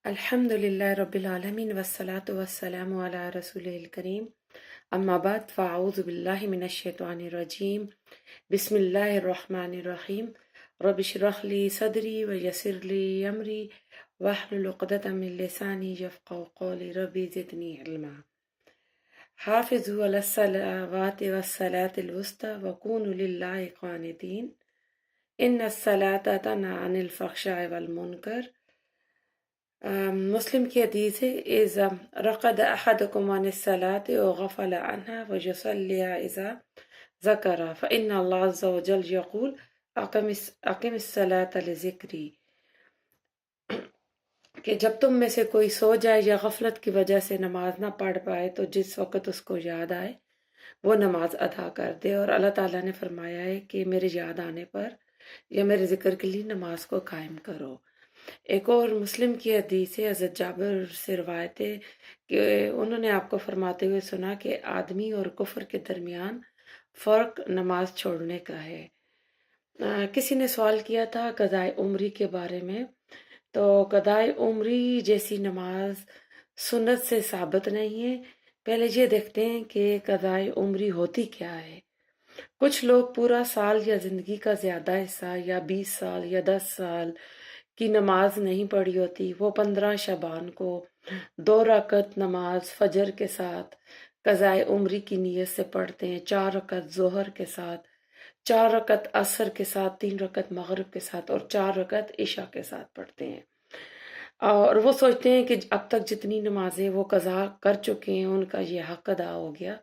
الحمد لله رب العالمين والصلاة والسلام على رسوله الكريم أما بعد فأعوذ بالله من الشيطان الرجيم بسم الله الرحمن الرحيم رب اشرح لي صدري ويسر لي أمري واحلل عقدة من لساني يفقهوا قولي ربي زدني علما حافظوا على الصلوات والصلاة الوسطى وكونوا لله قانتين إن الصلاة تنهى عن الفحشاء والمنكر مسلم کی حدیث ہے اذا رقد احدكم عن الصلاة وغفل عنها ويصليها اذا ذكر فإن الله عز وجل يقول اقم الصلاة لذکری، کہ جب تم میں سے کوئی سو جائے یا غفلت کی وجہ سے نماز نہ پڑھ پائے تو جس وقت اس کو یاد آئے وہ نماز ادا کر دے، اور اللہ تعالیٰ نے فرمایا ہے کہ میرے یاد آنے پر یا میرے ذکر کے لیے نماز کو قائم کرو۔ ایک اور مسلم کی حدیث ہے، حضرت جابر سے روایت ہے کہ انہوں نے آپ کو فرماتے ہوئے سنا کہ آدمی اور کفر کے درمیان فرق نماز چھوڑنے کا ہے۔ کسی نے سوال کیا تھا قضائے عمری کے بارے میں، تو قضائے عمری جیسی نماز سنت سے ثابت نہیں ہے۔ پہلے یہ دیکھتے ہیں کہ قضائے عمری ہوتی کیا ہے۔ کچھ لوگ پورا سال یا زندگی کا زیادہ حصہ یا 20 سال یا 10 سال کی نماز نہیں پڑھی ہوتی، وہ 15 شعبان کو 2 رکعت نماز فجر کے ساتھ قضائے عمری کی نیت سے پڑھتے ہیں، 4 رکعت ظہر کے ساتھ، 4 رکعت عصر کے ساتھ، 3 رکعت مغرب کے ساتھ اور 4 رکعت عشاء کے ساتھ پڑھتے ہیں، اور وہ سوچتے ہیں کہ اب تک جتنی نمازیں وہ قضا کر چکے ہیں ان کا یہ حق ادا ہو گیا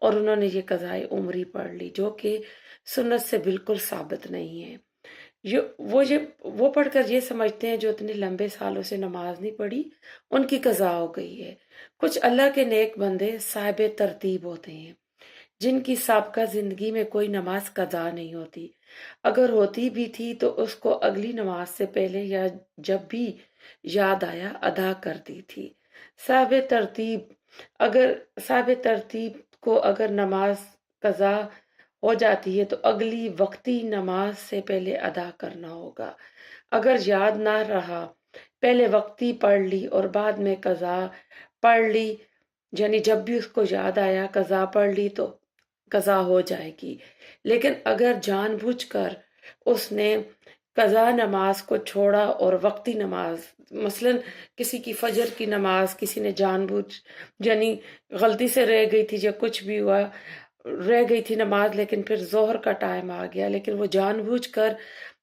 اور انہوں نے یہ قضائے عمری پڑھ لی، جو کہ سنت سے بالکل ثابت نہیں ہے۔ وہ پڑھ کر یہ سمجھتے ہیں جو اتنے لمبے سالوں سے نماز نہیں پڑھی ان کی قضا ہو گئی ہے۔ کچھ اللہ کے نیک بندے صاحب ترتیب ہوتے ہیں جن کی سابقہ زندگی میں کوئی نماز قضا نہیں ہوتی، اگر ہوتی بھی تھی تو اس کو اگلی نماز سے پہلے یا جب بھی یاد آیا ادا کر دی تھی۔ صاحب ترتیب کو اگر نماز قضا ہو جاتی ہے تو اگلی وقتی نماز سے پہلے ادا کرنا ہوگا۔ اگر یاد نہ رہا، پہلے وقتی پڑھ لی اور بعد میں قضا پڑھ لی، یعنی جب بھی اس کو یاد آیا قضا پڑھ لی تو قضا ہو جائے گی۔ لیکن اگر جان بوجھ کر اس نے قضا نماز کو چھوڑا اور وقتی نماز، مثلا کسی کی فجر کی نماز کسی نے جان بوجھ، یعنی غلطی سے رہ گئی تھی یا کچھ بھی ہوا، رہ گئی تھی نماز لیکن پھر ظہر کا ٹائم آ گیا، لیکن وہ جان بوجھ کر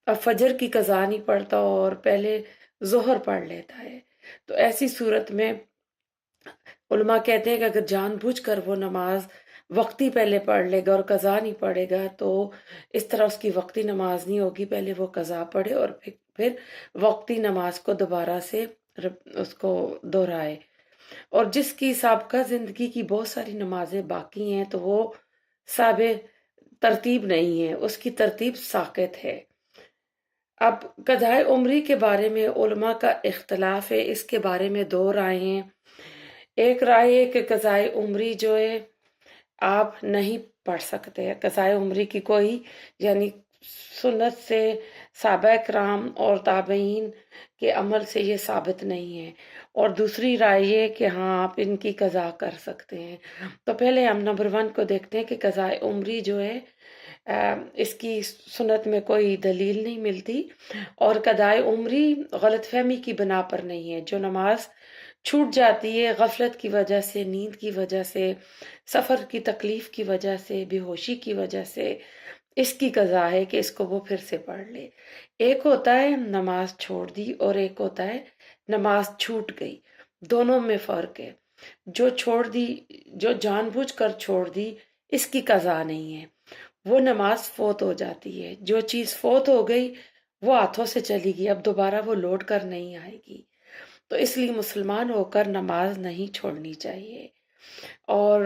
اب فجر کی قضا نہیں پڑھتا اور پہلے ظہر پڑھ لیتا ہے، تو ایسی صورت میں علماء کہتے ہیں کہ اگر جان بوجھ کر وہ نماز وقتی پہلے پڑھ لے گا اور قضا نہیں پڑھے گا تو اس طرح اس کی وقتی نماز نہیں ہوگی، پہلے وہ قضا پڑھے اور پھر وقتی نماز کو دوبارہ سے اس کو دہرائے۔ اور جس کی سابقہ زندگی کی بہت ساری نمازیں باقی ہیں تو وہ صاحب ترتیب نہیں ہے، اس کی ترتیب ساقط ہے۔ اب قضائے عمری کے بارے میں علماء کا اختلاف ہے، اس کے بارے میں 2 رائے ہیں۔ ایک رائے ہے کہ قضائے عمری جو ہے آپ نہیں پڑھ سکتے، قضائے عمری کی کوئی یعنی سنت سے صحابہ کرام اور تابعین کے عمل سے یہ ثابت نہیں ہے، اور دوسری رائے یہ کہ ہاں آپ ان کی قضا کر سکتے ہیں۔ تو پہلے ہم نمبر 1 کو دیکھتے ہیں کہ قضائے عمری جو ہے اس کی سنت میں کوئی دلیل نہیں ملتی، اور قضائے عمری غلط فہمی کی بنا پر نہیں ہے۔ جو نماز چھوٹ جاتی ہے غفلت کی وجہ سے، نیند کی وجہ سے، سفر کی تکلیف کی وجہ سے، بے ہوشی کی وجہ سے، اس کی قضا ہے کہ اس کو وہ پھر سے پڑھ لے۔ ایک ہوتا ہے نماز چھوڑ دی اور ایک ہوتا ہے نماز چھوٹ گئی، دونوں میں فرق ہے۔ جو چھوڑ دی، جو جان بوجھ کر چھوڑ دی، اس کی قضا نہیں ہے، وہ نماز فوت ہو جاتی ہے۔ جو چیز فوت ہو گئی وہ ہاتھوں سے چلی گئی، اب دوبارہ وہ لوٹ کر نہیں آئے گی، تو اس لیے مسلمان ہو کر نماز نہیں چھوڑنی چاہیے۔ اور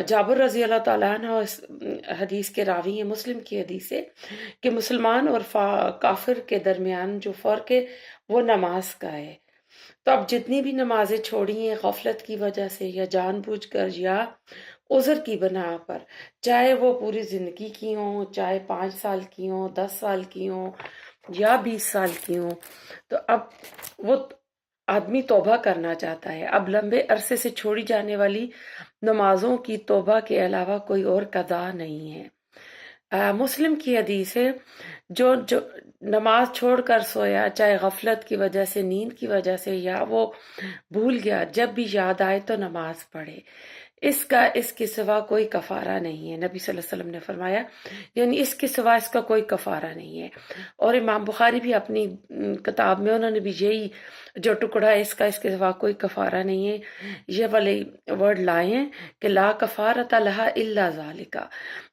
جابر رضی اللہ تعالیٰ عنہ اس حدیث کے راوی ہیں، مسلم کی حدیث ہے کہ مسلمان اور کافر کے درمیان جو فرق ہے وہ نماز کا ہے۔ تو اب جتنی بھی نمازیں چھوڑی ہیں غفلت کی وجہ سے یا جان بوجھ کر یا عذر کی بنا پر، چاہے وہ پوری زندگی کی ہوں، چاہے 5 سال کی ہوں، 10 سال کی ہوں یا 20 سال کی ہوں، تو اب وہ آدمی توبہ کرنا چاہتا ہے، اب لمبے عرصے سے چھوڑی جانے والی نمازوں کی توبہ کے علاوہ کوئی اور قضا نہیں ہے۔ مسلم کی حدیث ہے، جو نماز چھوڑ کر سویا، چاہے غفلت کی وجہ سے، نیند کی وجہ سے، یا وہ بھول گیا، جب بھی یاد آئے تو نماز پڑھے، اس کے سوا کوئی کفارہ نہیں ہے۔ نبی صلی اللہ علیہ وسلم نے فرمایا، یعنی اس کے سوا اس کا کوئی کفارہ نہیں ہے۔ اور امام بخاری بھی اپنی کتاب میں انہوں نے بھی یہی جو ٹکڑا ہے، اس کے سوا کوئی کفارہ نہیں ہے، یہ والے ورڈ لائے ہیں کہ لا کفارۃ لہا الا ذالک،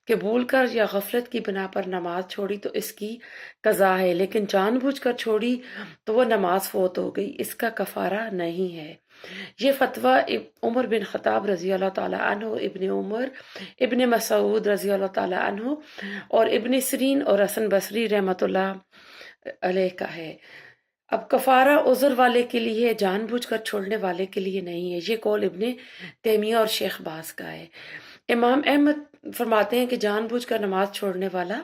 کہ بھول کر یا غفلت کی بنا پر نماز چھوڑی تو اس کی قضا ہے، لیکن جان بوجھ کر چھوڑی تو وہ نماز فوت ہو گئی، اس کا کفارہ نہیں ہے۔ یہ فتویٰ عمر بن خطاب رضی اللہ تعالیٰ عنہ، ابن عمر، ابن مسعود رضی اللہ تعالیٰ عنہ، اور ابن سیرین اور حسن بصری رحمۃ اللہ علیہ کا ہے۔ اب کفارہ عذر والے کے لیے، جان بوجھ کر چھوڑنے والے کے لیے نہیں ہے، یہ قول ابن تیمیہ اور شیخ باز کا ہے۔ امام احمد فرماتے ہیں کہ جان بوجھ کر نماز چھوڑنے والا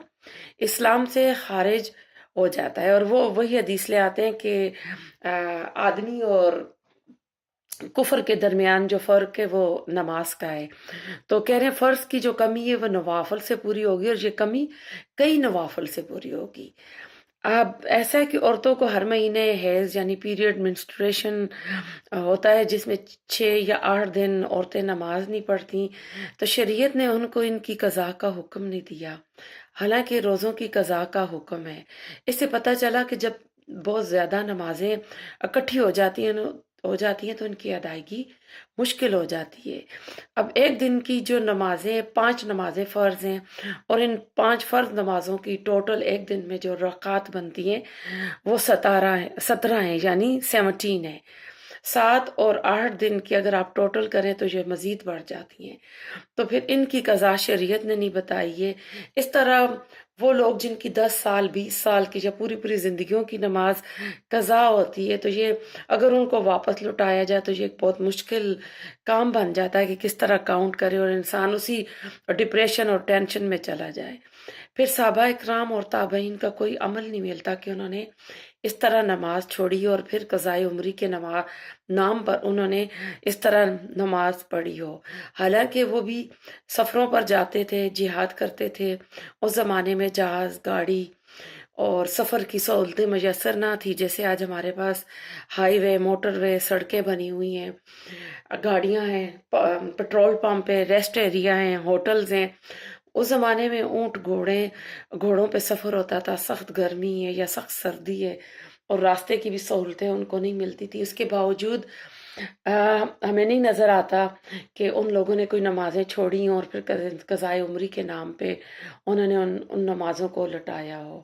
اسلام سے خارج ہو جاتا ہے، اور وہ وہی حدیث لے آتے ہیں کہ آدمی اور کفر کے درمیان جو فرق ہے وہ نماز کا ہے، تو کہہ رہے ہیں فرض کی جو کمی ہے وہ نوافل سے پوری ہوگی، اور یہ کمی کئی نوافل سے پوری ہوگی۔ اب ایسا ہے کہ عورتوں کو ہر مہینے حیض یعنی پیریڈ منسٹریشن ہوتا ہے، جس میں 6 یا 8 دن عورتیں نماز نہیں پڑھتی، تو شریعت نے ان کو ان کی قضا کا حکم نہیں دیا، حالانکہ روزوں کی قضا کا حکم ہے۔ اس سے پتہ چلا کہ جب بہت زیادہ نمازیں اکٹھی ہو جاتی ہیں تو ان کی ادائیگی مشکل ہو جاتی ہے۔ اب ایک دن کی جو نمازیں 5 نمازیں فرض ہیں، اور ان 5 فرض نمازوں کی ٹوٹل ایک دن میں جو رکعات بنتی ہیں وہ 17 ہیں، یعنی 17 ہے۔ 7 اور 8 دن کی اگر آپ ٹوٹل کریں تو یہ مزید بڑھ جاتی ہیں، تو پھر ان کی قضا شریعت نے نہیں بتائی ہے۔ اس طرح وہ لوگ جن کی 10 سال 20 سال کی یا پوری پوری زندگیوں کی نماز قضا ہوتی ہے، تو یہ اگر ان کو واپس لوٹایا جائے تو یہ ایک بہت مشکل کام بن جاتا ہے کہ کس طرح کاؤنٹ کرے، اور انسان اسی ڈپریشن اور ٹینشن میں چلا جائے۔ پھر صحابہ اکرام اور تابعین کا کوئی عمل نہیں ملتا کہ انہوں نے اس طرح نماز چھوڑی اور پھر قضائے عمری کے نام پر انہوں نے اس طرح نماز پڑھی ہو، حالانکہ وہ بھی سفروں پر جاتے تھے، جہاد کرتے تھے۔ اس زمانے میں جہاز، گاڑی اور سفر کی سہولتیں میسر نہ تھی، جیسے آج ہمارے پاس ہائی وے، موٹر وے، سڑکیں بنی ہوئی ہیں، گاڑیاں ہیں، پیٹرول پمپ ہے، ریسٹ ایریا ہیں، ہوٹلز ہیں۔ اس زمانے میں گھوڑوں پہ سفر ہوتا تھا، سخت گرمی ہے یا سخت سردی ہے، اور راستے کی بھی سہولتیں ان کو نہیں ملتی تھی۔ اس کے باوجود ہمیں نہیں نظر آتا کہ ان لوگوں نے کوئی نمازیں چھوڑی ہوں اور پھر قضائے عمری کے نام پہ انہوں نے ان نمازوں کو لٹایا ہو۔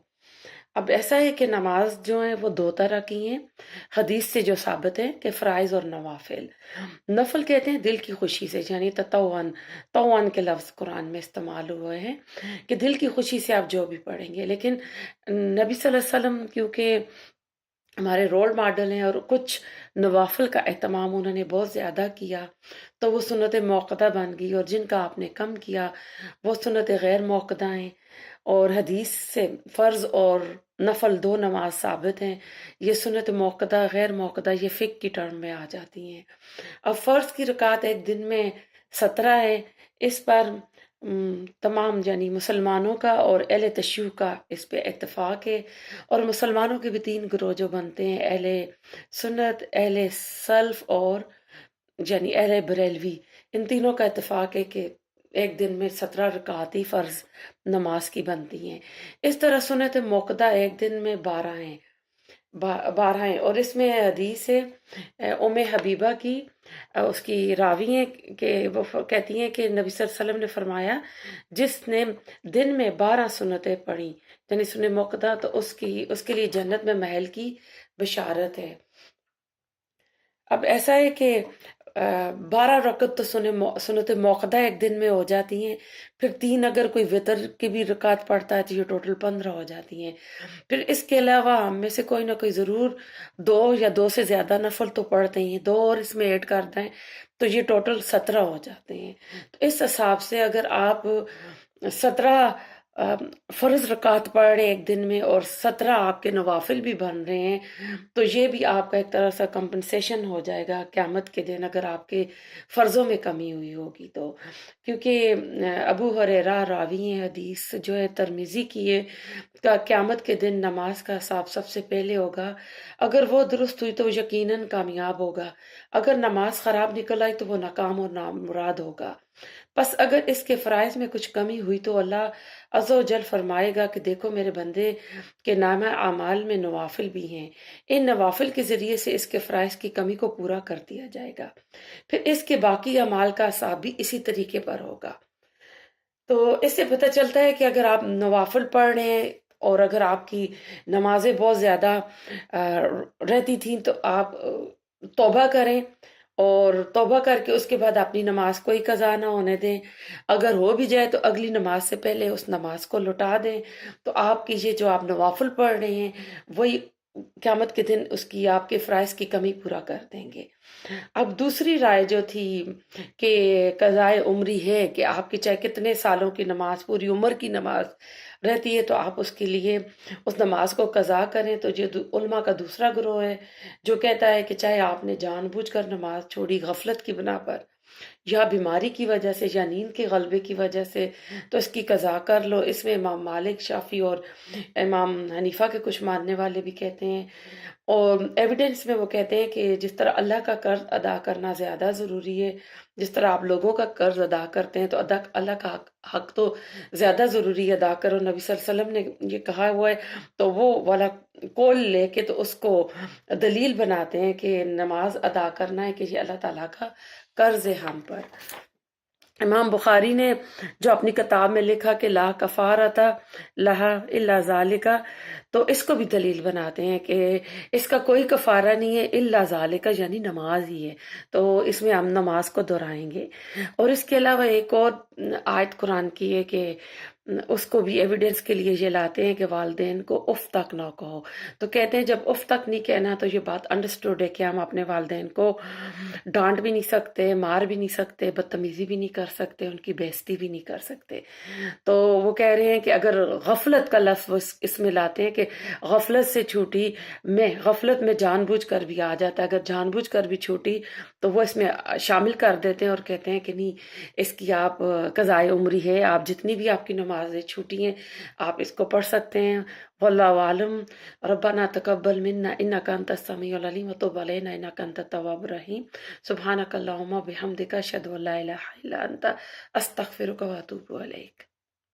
اب ایسا ہے کہ نماز جو ہے وہ 2 طرح کی ہیں، حدیث سے جو ثابت ہے کہ فرائض اور نوافل۔ نفل کہتے ہیں دل کی خوشی سے، یعنی تطوعاً کے لفظ قرآن میں استعمال ہوئے ہیں کہ دل کی خوشی سے آپ جو بھی پڑھیں گے، لیکن نبی صلی اللہ علیہ وسلم کیونکہ ہمارے رول ماڈل ہیں، اور کچھ نوافل کا اہتمام انہوں نے بہت زیادہ کیا، تو وہ سنت موقدہ بن گئی، اور جن کا آپ نے کم کیا وہ سنت غیر موقدہ ہیں۔ اور حدیث سے فرض اور نفل 2 نماز ثابت ہیں، یہ سنت موقدہ غیر موقدہ یہ فقہ کی ٹرم میں آ جاتی ہیں۔ اب فرض کی رکعت ایک دن میں 17 ہے، اس پر تمام یعنی مسلمانوں کا اور اہل تشیع کا اس پہ اتفاق ہے، اور مسلمانوں کے بھی 3 گروہ جو بنتے ہیں، اہل سنت، اہل سلف اور یعنی اہل بریلوی، ان تینوں کا اتفاق ہے کہ ایک دن میں 17 رکعات ہی فرض نماز کی بنتی ہیں۔ اس طرح سنت موقدہ ایک دن میں 12 ہیں، اور اس میں حدیث ہے ام حبیبہ کی، اس کی راوی ہیں کہ وہ کہتی ہیں کہ نبی صلی اللہ علیہ وسلم نے فرمایا جس نے دن میں 12 سنتیں پڑھی یعنی سنت موقدہ، تو اس کے لیے جنت میں محل کی بشارت ہے۔ اب ایسا ہے کہ 12 رکعت تو سنت موقدہ ایک دن میں ہو جاتی ہیں، پھر 3 اگر کوئی وطر کی بھی رکعت پڑھتا ہے تو یہ ٹوٹل 15 ہو جاتی ہیں۔ پھر اس کے علاوہ ہم میں سے کوئی نہ کوئی ضرور 2 یا 2 سے زیادہ نفل تو پڑھتے ہیں، 2 اور اس میں ایڈ کر دیں تو یہ ٹوٹل 17 ہو جاتے ہیں۔ تو اس حساب سے اگر آپ 17 فرض رکعت پڑھ رہے ہیں ایک دن میں اور 17 آپ کے نوافل بھی بن رہے ہیں، تو یہ بھی آپ کا ایک طرح سے کمپنسیشن ہو جائے گا قیامت کے دن اگر آپ کے فرضوں میں کمی ہوئی ہوگی تو، کیونکہ ابو ہریرہ راوی ہیں حدیث جو ہے ترمذی کی ہے، قیامت کے دن نماز کا حساب سب سے پہلے ہوگا، اگر وہ درست ہوئی تو وہ یقیناً کامیاب ہوگا، اگر نماز خراب نکل آئی تو وہ ناکام اور نامراد ہوگا۔ بس اگر اس کے فرائض میں کچھ کمی ہوئی تو اللہ عز و جل فرمائے گا کہ دیکھو میرے بندے کے نامہ اعمال میں نوافل بھی ہیں، ان نوافل کے ذریعے سے اس کے فرائض کی کمی کو پورا کر دیا جائے گا، پھر اس کے باقی اعمال کا حساب بھی اسی طریقے پر ہوگا۔ تو اس سے پتہ چلتا ہے کہ اگر آپ نوافل پڑھ رہے ہیں اور اگر آپ کی نمازیں بہت زیادہ رہتی تھیں تو آپ توبہ کریں، اور توبہ کر کے اس کے بعد اپنی نماز کوئی قضا نہ ہونے دیں، اگر ہو بھی جائے تو اگلی نماز سے پہلے اس نماز کو لوٹا دیں، تو آپ کی یہ جو آپ نوافل پڑھ رہے ہیں وہی قیامت کے دن اس کی آپ کے فرائض کی کمی پورا کر دیں گے۔ اب دوسری رائے جو تھی کہ قضائے عمری ہے کہ آپ کی چاہے کتنے سالوں کی نماز، پوری عمر کی نماز رہتی ہے تو آپ اس کے لیے اس نماز کو قضا کریں، تو یہ علماء کا دوسرا گروہ ہے جو کہتا ہے کہ چاہے آپ نے جان بوجھ کر نماز چھوڑی غفلت کی بنا پر یا بیماری کی وجہ سے یا نیند کے غلبے کی وجہ سے تو اس کی قضا کر لو۔ اس میں امام مالک، شافعی اور امام حنیفہ کے کچھ ماننے والے بھی کہتے ہیں، اور ایویڈنس میں وہ کہتے ہیں کہ جس طرح اللہ کا قرض ادا کرنا زیادہ ضروری ہے، جس طرح آپ لوگوں کا قرض ادا کرتے ہیں تو اللہ کا حق تو زیادہ ضروری ہے ادا کرو، نبی صلی اللہ علیہ وسلم نے یہ کہا ہوا ہے، تو وہ والا کول لے کے تو اس کو دلیل بناتے ہیں کہ نماز ادا کرنا ہے کہ یہ اللہ تعالیٰ کا قرض ہے ہم پر۔ امام بخاری نے جو اپنی کتاب میں لکھا کہ لا کفارۃ لہا الا ذالک، تو اس کو بھی دلیل بناتے ہیں کہ اس کا کوئی کفارہ نہیں ہے الا ذالک، یعنی نماز ہی ہے، تو اس میں ہم نماز کو دہرائیں گے۔ اور اس کے علاوہ ایک اور آیت قرآن کی ہے کہ اس کو بھی ایویڈنس کے لیے یہ لاتے ہیں کہ والدین کو اف تک نہ کہو، تو کہتے ہیں جب اف تک نہیں کہنا تو یہ بات انڈرسٹوڈ ہے کہ ہم اپنے والدین کو ڈانٹ بھی نہیں سکتے، مار بھی نہیں سکتے، بدتمیزی بھی نہیں کر سکتے، ان کی بےعزتی بھی نہیں کر سکتے۔ تو وہ کہہ رہے ہیں کہ اگر غفلت کا لفظ اس میں لاتے ہیں کہ غفلت سے چھوٹی، میں غفلت میں جان بوجھ کر بھی آ جاتا ہے، اگر جان بوجھ کر بھی چھوٹی تو وہ اس میں شامل کر دیتے ہیں اور کہتے ہیں کہ نہیں، اس کی آپ قضائے عمری ہے، آپ جتنی بھی آپ کی نمازیں چھوٹی ہیں آپ اس کو پڑھ سکتے ہیں۔ واللہ عالم۔ ربنا تقبل منا انک انت السمیع العلیم وتب علینا انک انت التواب الرحیم۔ سبحانک اللہم وبحمدک اشہد ان لا الہ الا انت استغفرک واتوب الیک۔